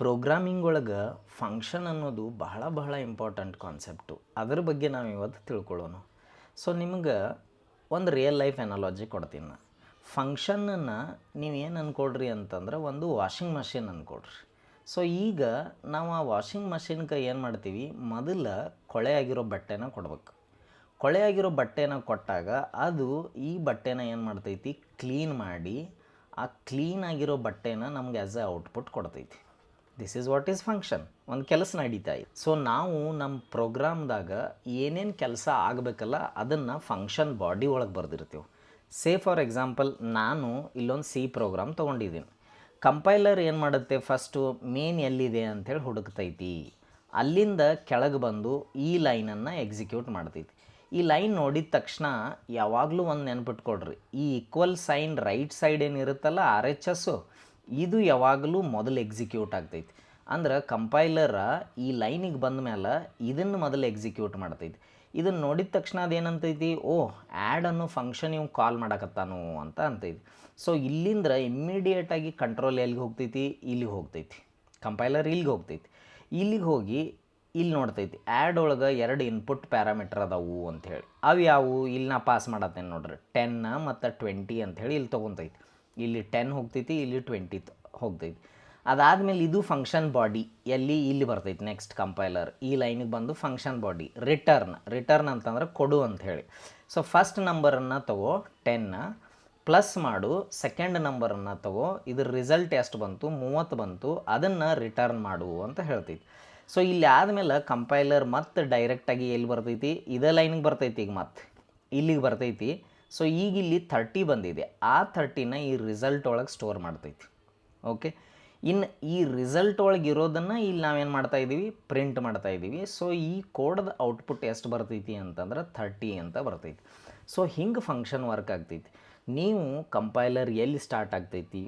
Programming ಒಳಗೆ function ಅನ್ನೋದು ಬಹಳ ಇಂಪಾರ್ಟೆಂಟ್ ಕಾನ್ಸೆಪ್ಟು. ಅದ್ರ ಬಗ್ಗೆ ನಾವು ಇವತ್ತು ತಿಳ್ಕೊಳ್ಳೋಣ. ಸೊ ನಿಮ್ಗೆ ಒಂದು ರಿಯಲ್ ಲೈಫ್ ಎನಾಲಜಿ ಕೊಡ್ತೀನಿ ನಾನು. ಫಂಕ್ಷನನ್ನು ನೀವೇನು ಅಂದ್ಕೊಳ್ರಿ ಅಂತಂದ್ರೆ ಒಂದು ವಾಷಿಂಗ್ ಮಷಿನ್ ಅಂದ್ಕೊಳ್ರಿ. ಸೊ ಈಗ ನಾವು ಆ ವಾಷಿಂಗ್ ಮಷಿನ್ಗೆ ಏನು ಮಾಡ್ತೀವಿ, ಮೊದಲು ಕೊಳೆ ಆಗಿರೋ ಬಟ್ಟೆನ ಕೊಡ್ಬೇಕು. ಕೊಳೆ ಆಗಿರೋ ಬಟ್ಟೆನ ಕೊಟ್ಟಾಗ ಅದು ಈ ಬಟ್ಟೆನ ಏನು ಮಾಡ್ತೈತಿ, ಕ್ಲೀನ್ ಮಾಡಿ ಆ ಕ್ಲೀನ್ ಆಗಿರೋ ಬಟ್ಟೆನ ನಮ್ಗೆ ಆ್ಯಸ್ ಎ ಔಟ್ಪುಟ್ ಕೊಡ್ತೈತಿ. This is what is function. ಒಂದು ಕೆಲಸ ನಡೀತಾ ಇದೆ. ಸೊ ನಾವು ನಮ್ಮ ಪ್ರೋಗ್ರಾಮ್ದಾಗ ಏನೇನು ಕೆಲಸ ಆಗಬೇಕಲ್ಲ ಅದನ್ನು ಫಂಕ್ಷನ್ ಬಾಡಿ ಒಳಗೆ ಬರೆದಿರ್ತೀವಿ. ಸೇ ಫಾರ್ ಎಕ್ಸಾಂಪಲ್ ನಾನು ಇಲ್ಲೊಂದು ಸಿ ಪ್ರೋಗ್ರಾಮ್ ತೊಗೊಂಡಿದ್ದೀನಿ. ಕಂಪೈಲರ್ ಏನು ಮಾಡುತ್ತೆ, ಫಸ್ಟು ಮೇನ್ ಎಲ್ಲಿದೆ ಅಂಥೇಳಿ ಹುಡುಕ್ತೈತಿ. ಅಲ್ಲಿಂದ ಕೆಳಗೆ ಬಂದು ಈ ಲೈನನ್ನು ಎಕ್ಸಿಕ್ಯೂಟ್ ಮಾಡ್ತೈತಿ. ಈ ಲೈನ್ ನೋಡಿದ ತಕ್ಷಣ ಯಾವಾಗಲೂ ಒಂದು ನೆನ್ಪಿಟ್ಕೊಳ್ರಿ, ಈ ಈಕ್ವಲ್ ಸೈನ್ ರೈಟ್ ಸೈಡ್ ಏನಿರುತ್ತಲ್ಲ RHS, ಇದು ಯಾವಾಗಲೂ ಮೊದಲು ಎಕ್ಸಿಕ್ಯೂಟ್ ಆಗ್ತೈತಿ. ಅಂದ್ರೆ ಕಂಪೈಲರ ಈ ಲೈನಿಗೆ ಬಂದ ಮೇಲೆ ಇದನ್ನು ಮೊದಲು ಎಕ್ಸಿಕ್ಯೂಟ್ ಮಾಡ್ತೈತಿ. ಇದನ್ನು ನೋಡಿದ ತಕ್ಷಣ ಅದೇನಂತೈತಿ, ಆ್ಯಡ್ ಅನ್ನೋ ಫಂಕ್ಷನ್ ಇವು ಕಾಲ್ ಮಾಡಕತ್ತಾನು ಅಂತ ಅಂತೈತಿ. ಸೊ ಇಲ್ಲಿಂದ ಇಮ್ಮಿಡಿಯೇಟಾಗಿ ಕಂಟ್ರೋಲ್ ಎಲ್ಲಿಗೆ ಹೋಗ್ತೈತಿ, ಇಲ್ಲಿಗೆ ಹೋಗ್ತೈತಿ. ಕಂಪೈಲರ್ ಇಲ್ಲಿಗೆ ಹೋಗ್ತೈತಿ. ಇಲ್ಲಿಗೆ ಹೋಗಿ ಇಲ್ಲಿ ನೋಡ್ತೈತಿ ಆ್ಯಡ್ ಒಳಗೆ 2 ಇನ್ಪುಟ್ ಪ್ಯಾರಾಮೀಟರ್ ಅದಾವು ಅಂಥೇಳಿ. ಅವು ಯಾವುವು, ಇಲ್ಲಿ ನಾ ಪಾಸ್ ಮಾಡತ್ತೇನೆ ನೋಡ್ರಿ, 10 ಮತ್ತು 20 ಅಂಥೇಳಿ ಇಲ್ಲಿ ತೊಗೊತೈತಿ. ಇಲ್ಲಿ 10 ಹೋಗ್ತೈತಿ, ಇಲ್ಲಿ 20 ಹೋಗ್ತೈತಿ. ಅದಾದಮೇಲೆ ಇದು ಫಂಕ್ಷನ್ ಬಾಡಿ ಎಲ್ಲಿ ಇಲ್ಲಿ ಬರ್ತೈತಿ. ನೆಕ್ಸ್ಟ್ ಕಂಪೈಲರ್ ಈ ಲೈನಿಗೆ ಬಂದು ಫಂಕ್ಷನ್ ಬಾಡಿ ರಿಟರ್ನ್ ಅಂತಂದ್ರೆ ಕೊಡು ಅಂಥೇಳಿ. ಸೊ ಫಸ್ಟ್ ನಂಬರನ್ನು ತಗೋ 10 ಪ್ಲಸ್ ಮಾಡು, ಸೆಕೆಂಡ್ ನಂಬರನ್ನು ತಗೋ, ಇದ್ರ ರಿಸಲ್ಟ್ ಎಷ್ಟು ಬಂತು 30 ಬಂತು, ಅದನ್ನು ರಿಟರ್ನ್ ಮಾಡು ಅಂತ ಹೇಳ್ತೈತಿ. ಸೊ ಇಲ್ಲಿ ಆದಮೇಲೆ ಕಂಪೈಲರ್ ಮತ್ತೆ ಡೈರೆಕ್ಟಾಗಿ ಎಲ್ಲಿ ಬರ್ತೈತಿ, ಇದೇ ಲೈನಿಗೆ ಬರ್ತೈತಿ. ಈಗ ಮತ್ತೆ ಇಲ್ಲಿಗೆ ಬರ್ತೈತಿ. ಸೊ ಈಗ ಇಲ್ಲಿ 30 ಬಂದಿದೆ, ಆ 30ನ ಈ ರಿಸಲ್ಟ್ ಒಳಗೆ ಸ್ಟೋರ್ ಮಾಡ್ತೈತಿ. ಓಕೆ, ಇನ್ನು ಈ ರಿಸಲ್ಟ್ ಒಳಗೆ ಇರೋದನ್ನು ಇಲ್ಲಿ ನಾವೇನು ಮಾಡ್ತಾಯಿದ್ದೀವಿ, ಪ್ರಿಂಟ್ ಮಾಡ್ತಾಯಿದ್ದೀವಿ. ಸೊ ಈ ಕೋಡ್ದ ಔಟ್ಪುಟ್ ಎಷ್ಟು ಬರ್ತೈತಿ ಅಂತಂದ್ರೆ 30 ಅಂತ ಬರ್ತೈತಿ. ಸೊ ಹಿಂಗೆ ಫಂಕ್ಷನ್ ವರ್ಕ್ ಆಗ್ತೈತಿ. ನೀವು ಕಂಪೈಲರ್ ಎಲ್ಲಿ ಸ್ಟಾರ್ಟ್ ಆಗ್ತೈತಿ,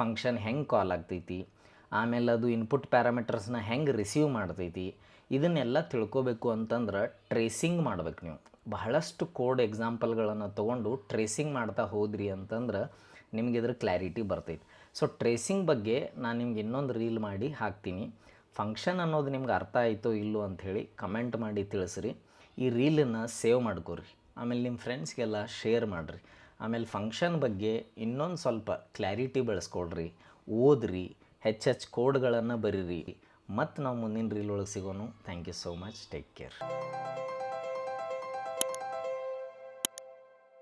ಫಂಕ್ಷನ್ ಹೆಂಗೆ ಕಾಲ್ ಆಗ್ತೈತಿ, ಆಮೇಲೆ ಅದು ಇನ್ಪುಟ್ ಪ್ಯಾರಾಮೀಟರ್ಸ್ನ ಹೆಂಗೆ ರಿಸೀವ್ ಮಾಡ್ತೈತಿ, ಇದನ್ನೆಲ್ಲ ತಿಳ್ಕೊಬೇಕು ಅಂತಂದ್ರೆ ಟ್ರೇಸಿಂಗ್ ಮಾಡ್ಬೇಕು. ನೀವು ಬಹಳಷ್ಟು ಕೋಡ್ ಎಕ್ಸಾಂಪಲ್ಗಳನ್ನು ತೊಗೊಂಡು ಟ್ರೇಸಿಂಗ್ ಮಾಡ್ತಾ ಹೋದ್ರಿ ಅಂತಂದ್ರೆ ನಿಮ್ಗೆ ಇದ್ರ ಕ್ಲಾರಿಟಿ ಬರ್ತೈತಿ. ಸೊ ಟ್ರೇಸಿಂಗ್ ಬಗ್ಗೆ ನಾನು ನಿಮ್ಗೆ ಇನ್ನೊಂದು ರೀಲ್ ಮಾಡಿ ಹಾಕ್ತೀನಿ. ಫಂಕ್ಷನ್ ಅನ್ನೋದು ನಿಮ್ಗೆ ಅರ್ಥ ಆಯಿತೋ ಇಲ್ಲೋ ಅಂಥೇಳಿ ಕಮೆಂಟ್ ಮಾಡಿ ತಿಳಿಸ್ರಿ. ಈ ರೀಲನ್ನು ಸೇವ್ ಮಾಡ್ಕೊರಿ, ಆಮೇಲೆ ನಿಮ್ಮ ಫ್ರೆಂಡ್ಸ್ಗೆಲ್ಲ ಶೇರ್ ಮಾಡಿರಿ. ಆಮೇಲೆ ಫಂಕ್ಷನ್ ಬಗ್ಗೆ ಇನ್ನೊಂದು ಸ್ವಲ್ಪ ಕ್ಲಾರಿಟಿ ಬೆಳೆಸ್ಕೊಳ್ರಿ, ಓದ್ರಿ, ಹೆಚ್ಚು ಕೋಡ್ಗಳನ್ನು ಬರೀರಿ. ಮತ್ತು ನಾವು ಮುಂದಿನ ರೀಲ್ ಒಳಗೆ ಸಿಗೋಣ. Thank you so much. Take care.